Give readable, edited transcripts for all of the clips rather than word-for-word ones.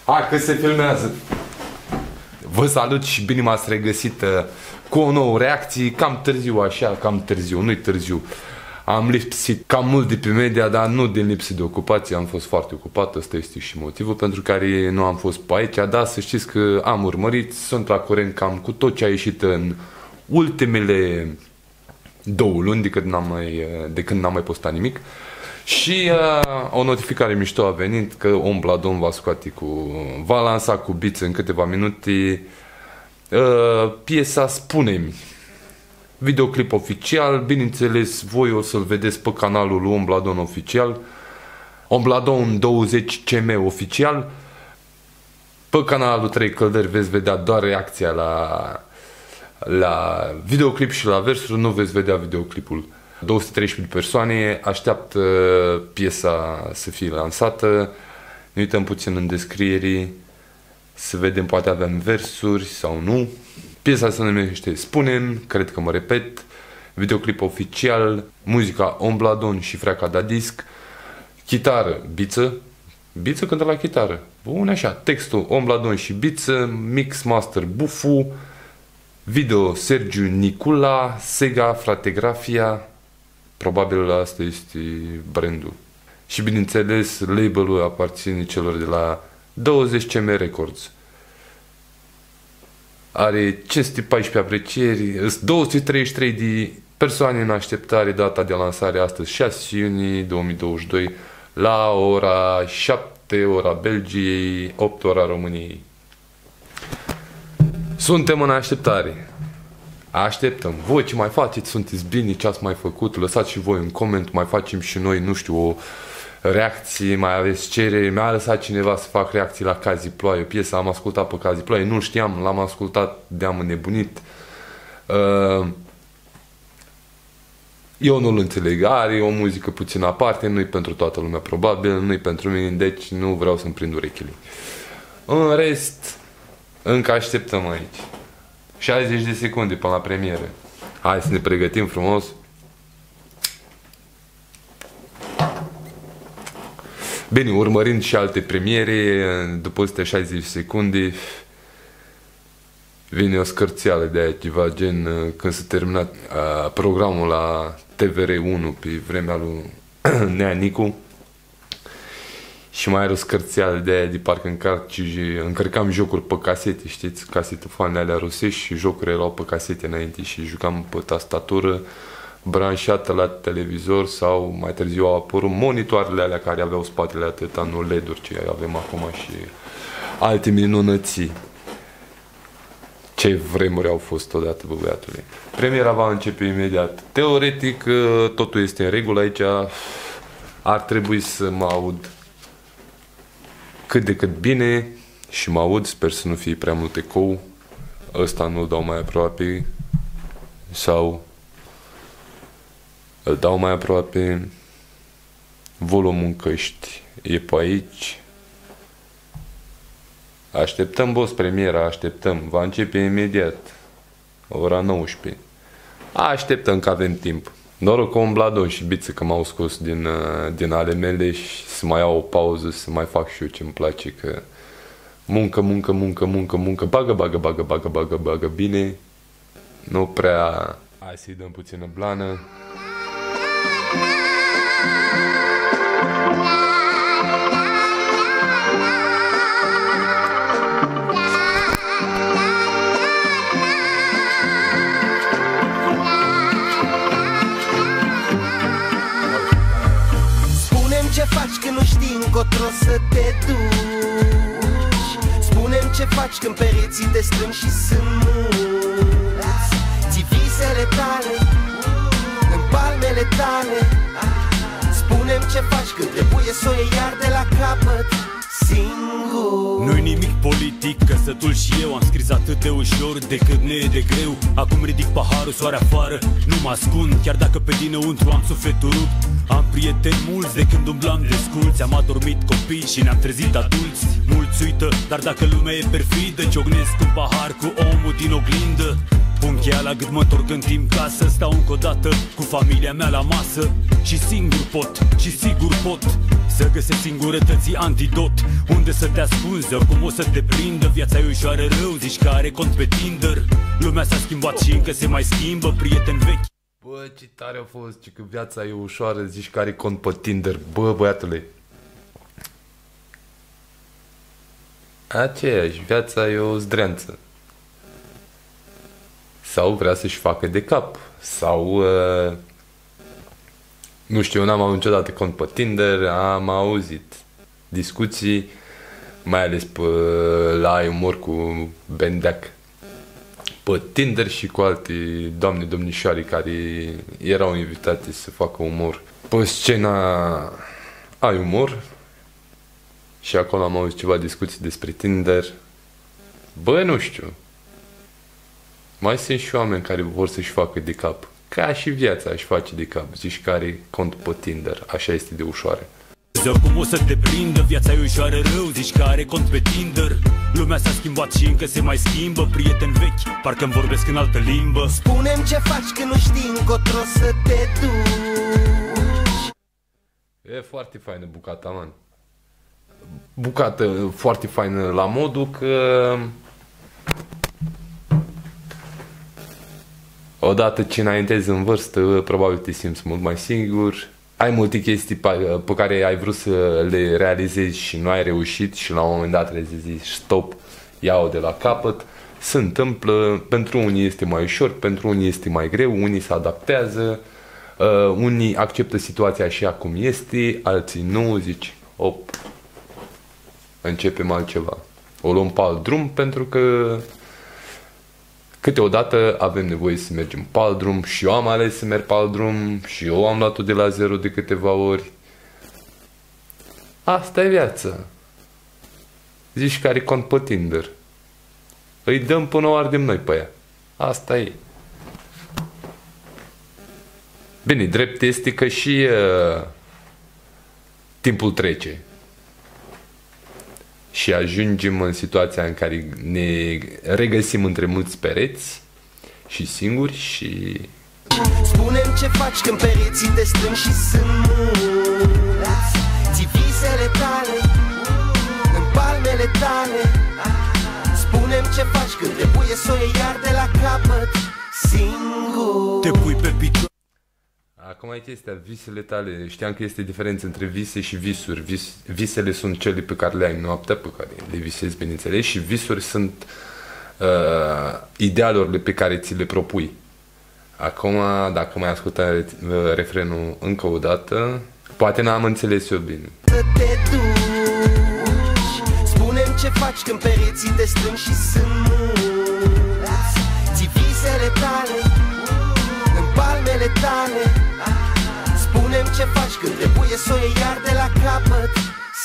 Hai că se filmează. Vă salut și bine m-ați regăsit cu o nouă reacție. Cam târziu așa, cam târziu, nu-i târziu. Am lipsit cam mult de pe media, dar nu din lipsă de ocupație. Am fost foarte ocupat, ăsta este și motivul pentru care nu am fost pe aici. Dar să știți că am urmărit, sunt la curent cam cu tot ce a ieșit în ultimele 2 luni de când n-am mai postat nimic. Și o notificare mișto a venit că Ombladon va lansa cu beats în câteva minute piesa Spune-mi. Videoclip oficial, bineînțeles voi o să-l vedeți pe canalul lui Ombladon oficial, Ombladon 20cm oficial. Pe canalul 3 Căldări veți vedea doar reacția la videoclip și la versuri, nu veți vedea videoclipul. 213 persoane așteaptă piesa să fie lansată. Ne uităm puțin în descriere să vedem, poate avem versuri sau nu. Piesa se numește Spune-mi, cred că mă repet. Videoclip oficial, muzica Ombladon și Freaca Da Disc. Chitară, Biță. Biță cântă la chitară. Bun, așa. Textul Ombladon și Biță. Mix master Bufu. Video Sergiu Nicula. Sega Frategrafia. Probabil asta este brandul. Și bineînțeles, label-ul aparține celor de la 20cm Records. Are 514 aprecieri, 233 de persoane în așteptare, data de lansare astăzi 6 iunie 2022 la ora 7, ora Belgiei, 8 ora României. Suntem în așteptare. Așteptăm. Voi ce mai faceți? Sunteți bine? Ce ați mai făcut? Lăsați și voi un coment, mai facem și noi, nu știu, o reacție, mai aveți cerere. Mi-a lăsat cineva să fac reacții la Cazi Ploaie, piesa, am ascultat pe Cazi Ploaie, nu știam, l-am ascultat, de-am înnebunit. Eu nu-l înțeleg, are o muzică puțin aparte, nu-i pentru toată lumea probabil, nu-i pentru mine, deci nu vreau să-mi prind urechile. În rest, încă așteptăm aici. 60 de secunde până la premieră. Hai să ne pregătim frumos. Bine, urmărind și alte premiere, după astea 60 de secunde vine o scărțeală de aia, ceva gen când s-a terminat programul la TVR1 pe vremea lui Nea Nicu. Și mai are o scărțeală de aia de parcă încărcam jocuri pe casete, știți? Casetofoanele alea rusești și jocurile erau pe casete înainte și jucam pe tastatură branșată la televizor sau mai târziu au apărut monitoarele alea care aveau spatele atâta, nu LED-uri ce avem acum și alte minunății. Ce vremuri au fost odată, bă, băiatule. Premiera va începe imediat. Teoretic totul este în regulă aici. Ar trebui să mă aud cât de cât bine și mă aud, sper să nu fie prea mult ecou. Ăsta nu-l dau mai aproape sau îl dau mai aproape. Volumul în căști e pe aici. Așteptăm, boss, premiera, așteptăm. Va începe imediat, ora 19. Așteptăm că avem timp. Noroc cu Ombladon și Biță că m-au scos din ale mele și să mai iau o pauză, să mai fac și eu ce-mi place, că muncă, bagă bine, nu prea. Hai să-i dăm puțină blană. Ce faci când nu știi încotro să te duci? Spune-mi ce faci când pereții te strâng și sunt mulți. Ții visele tale în palmele tale. Spune-mi ce faci când trebuie să o iei iar de la capăt singur. Nu-i nimic politic, că sătul și eu am scris atât de ușor decât ne e de greu. Acum ridic paharul, soare afară, nu mă ascund, chiar dacă pe dinăuntru am sufletul rupt. Am prieteni mulți de când umblam desculți, am adormit copii și ne-am trezit adulți. Mulți uită, dar dacă lumea e perfidă, ciognesc un pahar cu omul din oglindă. Pun cheia la gât, mă întorc în timp ca să stau încă o dată cu familia mea la masă. Și singur pot, și sigur pot să găsesc singurătății antidot. Unde să te ascunzi, oricum o să te prindă. Viața e ușoară rău, zici că are cont pe Tinder. Lumea s-a schimbat și încă se mai schimbă, prieteni vechi. Bă, ce tare a fost, ci că viața e ușoară, zici că are cont pe Tinder. Bă, băiatule, aceeași, viața e o zdreanță. Sau vrea să-și facă de cap. Sau, nu știu, eu n-am avut niciodată cont pe Tinder, am auzit discuții, mai ales pe la Ai Umor cu Bendeac, pe Tinder și cu alte doamne domnișoare care erau invitate să facă umor pe scena Ai Umor. Și acolo am auzit ceva discuții despre Tinder. Bă, nu știu. Mai sunt și oameni care vor să-și facă de cap. Ca și viața își face de cap. Zici că are cont pe Tinder. Așa este de ușoară. Oricum o să te prindă, viața e ușoară rău, zici că are cont pe Tinder. Lumea s-a schimbat și încă se mai schimbă, prieteni vechi, parcă-mi vorbesc în altă limbă. Spune-mi ce faci când nu știi încotro să te duci. E foarte faină bucata, man. Bucată foarte faină la modul că odată ce înaintezi în vârstă, probabil te simți mult mai singur. Ai multe chestii pe care ai vrut să le realizezi și nu ai reușit și la un moment dat trebuie să zici stop, iau de la capăt. Se întâmplă, pentru unii este mai ușor, pentru unii este mai greu, unii se adaptează, unii acceptă situația așa cum este, alții nu, zici, op, începem altceva. O luăm pe alt drum pentru că câteodată avem nevoie să mergem pe alt drum și eu am ales să merg pe alt drum și eu am luat-o de la zero de câteva ori. Asta e viața. Zici că are cont pe Tinder. Îi dăm până o ardem noi pe ea. Asta e. Bine, drept este că și timpul trece. Și ajungem în situația în care ne regăsim între mulți pereți și singuri și... Spune-mi ce faci când pereții te strâng și sunt mulți. Ții visele tale în palmele tale. Spune-mi ce faci când trebuie să o iei iar de la capăt singur. Te pui pe picior. Acum e chestia, visele tale, știam că este diferență între vise și visuri. Visele sunt cele pe care le ai noaptea, pe care le visezi, bineînțeles, și visuri sunt idealurile pe care ți le propui. Acum, dacă mai ascultai refrenul încă o dată, poate n-am înțeles eu bine. Să te duci. Spune-mi ce faci când pereții te strâng și sunt mulți. Ții visele tale în palmele tale. Spune-mi ce faci când trebuie să o iei iar de la capăt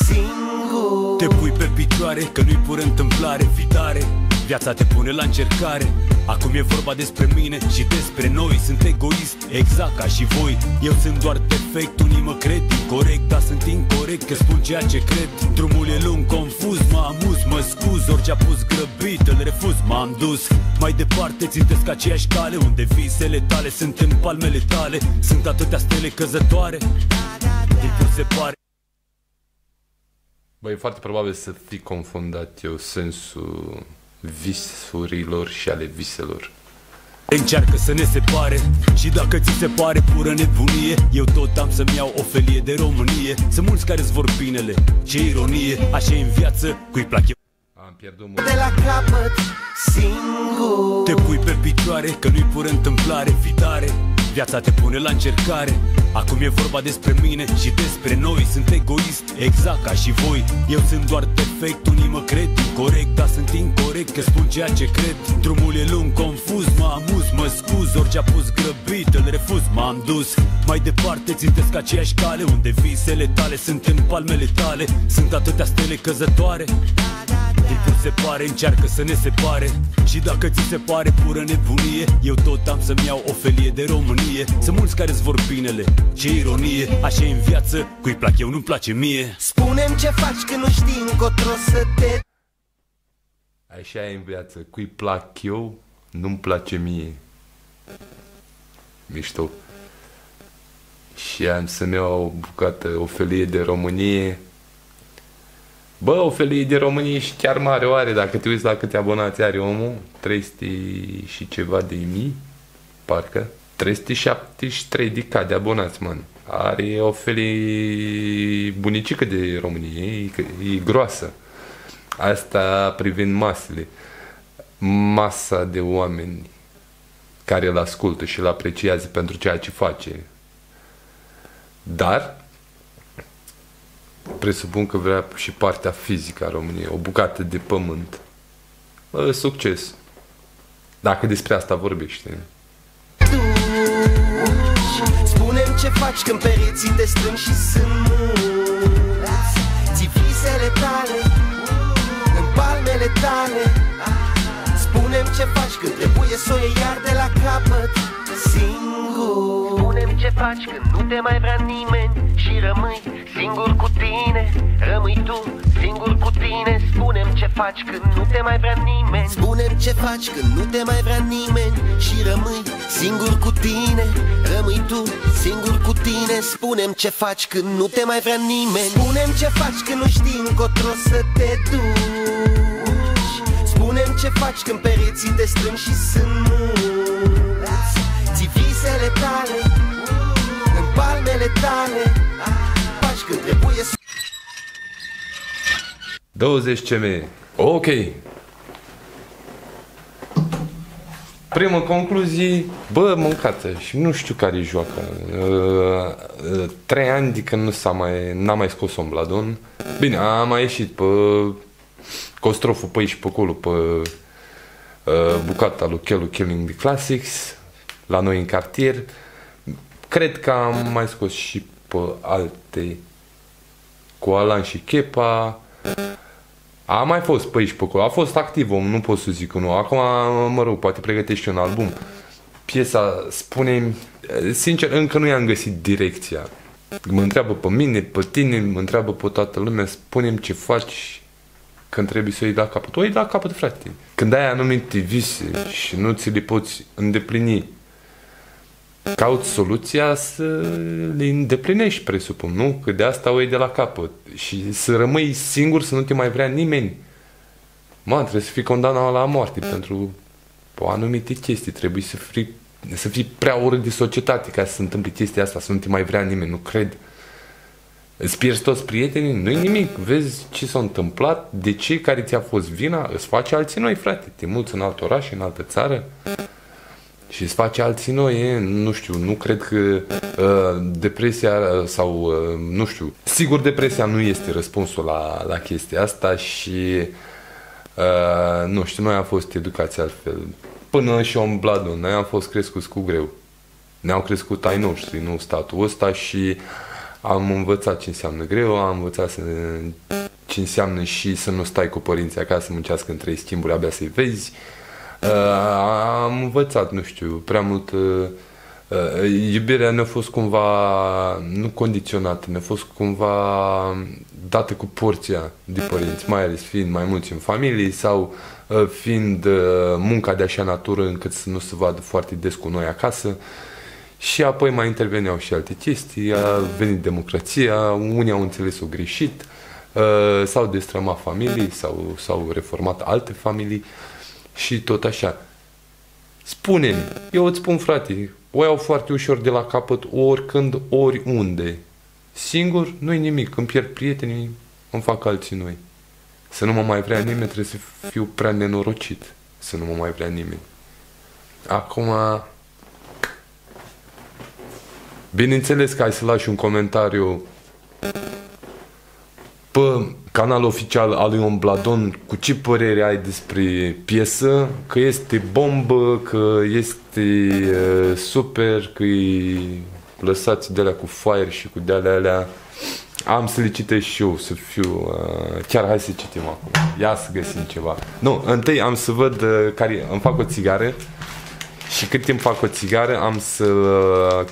singur. Te pui pe picioare, că nu-i pură întâmplare, fitare. Viața te pune la încercare. Acum e vorba despre mine și despre noi. Sunt egoist, exact ca și voi. Eu sunt doar defect, unii mă cred incorect, dar sunt incorect că spun ceea ce cred. Drumul e lung, confuz, mă amuz, mă scuz. Orice a pus grăbit, îl refuz, m-am dus mai departe, țintesc aceeași cale, unde visele tale sunt în palmele tale. Sunt atâtea stele căzătoare, timpul se pare. Băi, e foarte probabil să fi confundat eu sensul visurilor și ale viselor. Încearcă să ne separe și dacă ți se pare pură nebunie, eu tot am să-mi iau o felie de Românie. Sunt mulți care-ți vor binele, ce ironie, așa e în viață, cui plac eu. Am pierdut mult. De la capăt singur. Te pui pe picioare, că nu-i pură întâmplare, fitare. Viața te pune la încercare. Acum e vorba despre mine și despre noi. Sunt egoist, exact ca și voi. Eu sunt doar defect, unii mă cred incorect, dar sunt incorect că spun ceea ce cred. Drumul e lung, confuz, mă amuz, mă scuz. Orice a pus grăbit, îl refuz, m-am dus mai departe, țintesc aceeași cale, unde visele tale sunt în palmele tale. Sunt atâtea stele căzătoare, timpul se pare, încearcă să ne separe. Și dacă ți se pare pură nebunie, eu tot am să-mi iau o felie de Românie. Sunt mulți care-ți vor binele, ce ironie, așa e în viață, cui plac eu nu-mi place mie. Spune-mi ce faci când nu știi încotro să te... Așa e în viață, cui plac eu nu-mi place mie. Mișto. Și am să-mi iau o bucată, o felie de Românie. Bă, o felie de Românie și chiar mare o are, dacă te uiți la câte abonați are omul, 300 și ceva de mii, parcă, 373 de K de abonați, man. Are o felie bunicică de Românie, e groasă. Asta privind masele. Masa de oameni care îl ascultă și îl apreciază pentru ceea ce face. Dar presupun că vrea și partea fizică a României, o bucată de pământ. Succes. Dacă despre asta vorbește. Spune-mi ce faci când pereții te strâng și sunt mulți. Ții visele tale în palmele tale. Spune-mi ce faci când trebuie să o iei iar de la capăt singur. Spune-mi ce faci când nu te mai vrea nimeni și rămâi singur cu tine. Rămâi tu singur cu tine. Spune-mi ce faci când nu te mai vrea nimeni. Spune-mi ce faci când nu te mai vrea nimeni și rămâi singur cu tine. Rămâi tu singur cu tine. Spune-mi ce faci când nu te mai vrea nimeni. Spune-mi ce faci când nu știi încotro să te duci. Spune-mi ce faci când pereții te strâng și sunt mulți. Ții visele tale în palmele tale. Faci când trebuie să 20 cm. Ok. Primă concluzie, bă, mâncată și nu știu care joacă. 3 ani de când n-a mai scos un bladon. Bine, a mai ieșit pe Costroful pe aici pe acolo, pe bucata lui Chelu Killing the Classics, la noi în cartier. Cred că am mai scos și pe alte cu Alan și Chepa. A mai fost pe aici pe acolo, a fost activ om, nu pot să zic că nu. Acum, mă rog, poate pregătești un album. Piesa, spune-mi, sincer, încă nu i-am găsit direcția. Mă întreabă pe mine, pe tine, mă întreabă pe toată lumea, spune-mi ce faci când trebuie să o iei la capăt. O iei la capăt, frate. Când ai anumite vise și nu ți le poți îndeplini, cauți soluția să le îndeplinești, presupun, nu? Că de asta o iei de la capăt. Și să rămâi singur, să nu te mai vrea nimeni. Mă, trebuie să fii condamnat la moarte pentru o anumite chestii. Trebuie să fii prea urât de societate ca să se întâmple chestia asta, să nu te mai vrea nimeni, nu cred. Îți pierzi toți prietenii, nu-i nimic. Vezi ce s-a întâmplat, de ce, care ți-a fost vina, îți face alții noi, frate. Te muți în alt oraș, în altă țară și îți face alții noi, nu știu, nu cred că depresia sau, nu știu, sigur depresia nu este răspunsul la chestia asta și, nu știu, noi am fost educați altfel. Până și un bladon, noi am fost crescuți cu greu. Ne-au crescut ai noștri, nu statul ăsta și am învățat ce înseamnă greu, am învățat ce înseamnă și să nu stai cu părinții acasă să muncească în 3 schimburi, abia să-i vezi. Am învățat, nu știu, prea mult. Iubirea ne-a fost cumva, nu condiționată, ne-a fost cumva dată cu porția de părinți, mai ales fiind mai mulți în familie sau fiind munca de așa natură încât să nu se vadă foarte des cu noi acasă. Și apoi mai interveneau și alte chestii, a venit democrația, unii au înțeles-o greșit, s-au destrămat familii, s-au reformat alte familii și tot așa. Spune-mi, eu îți spun, frate, o iau foarte ușor de la capăt, oricând, oriunde. Singur, nu-i nimic, îmi pierd prietenii, îmi fac alții noi. Să nu mă mai vrea nimeni, trebuie să fiu prea nenorocit, să nu mă mai vrea nimeni. Acum, bineînțeles că ai să lași un comentariu pe canalul oficial al lui Ombladon cu ce părere ai despre piesă, că este bombă, că este super, că e lăsați de alea cu fire și cu de alea. Am să le citesc și eu, să fiu... chiar hai să citim acum. Ia să găsim ceva. Nu, întâi am să văd care... Îmi fac o țigară Și cât timp fac o țigară, am să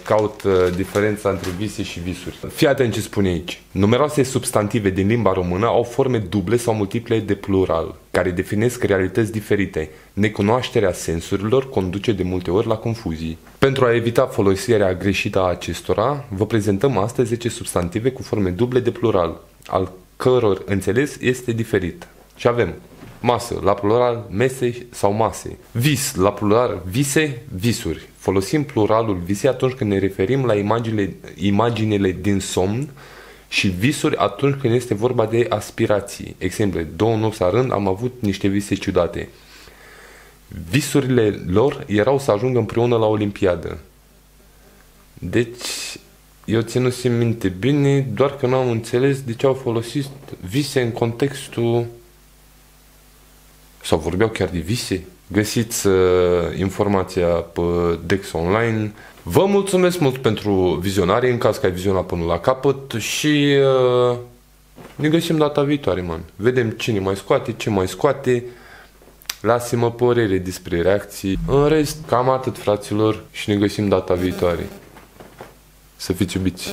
caut diferența între vise și visuri. Fii atent ce spune aici. Numeroase substantive din limba română au forme duble sau multiple de plural, care definesc realități diferite. Necunoașterea sensurilor conduce de multe ori la confuzii. Pentru a evita folosirea greșită a acestora, vă prezentăm astăzi 10 substantive cu forme duble de plural, al căror înțeles este diferit. Și avem masă, la plural, mese sau mase. Vis, la plural, vise, visuri. Folosim pluralul vise atunci când ne referim la imaginele din somn și visuri atunci când este vorba de aspirații. Exemple, 2 nopți la rând am avut niște vise ciudate. Visurile lor erau să ajungă împreună la Olimpiadă. Deci, eu ținusem minte bine, doar că nu am înțeles de ce au folosit vise în contextul... Sau vorbeau chiar de vise? Găsiți informația pe Dex Online. Vă mulțumesc mult pentru vizionare, în caz că ai vizionat până la capăt și ne găsim data viitoare, man. Vedem cine mai scoate, ce mai scoate. Lasă-mă părere despre reacții. În rest, cam atât, fraților, și ne găsim data viitoare. Să fiți iubiți!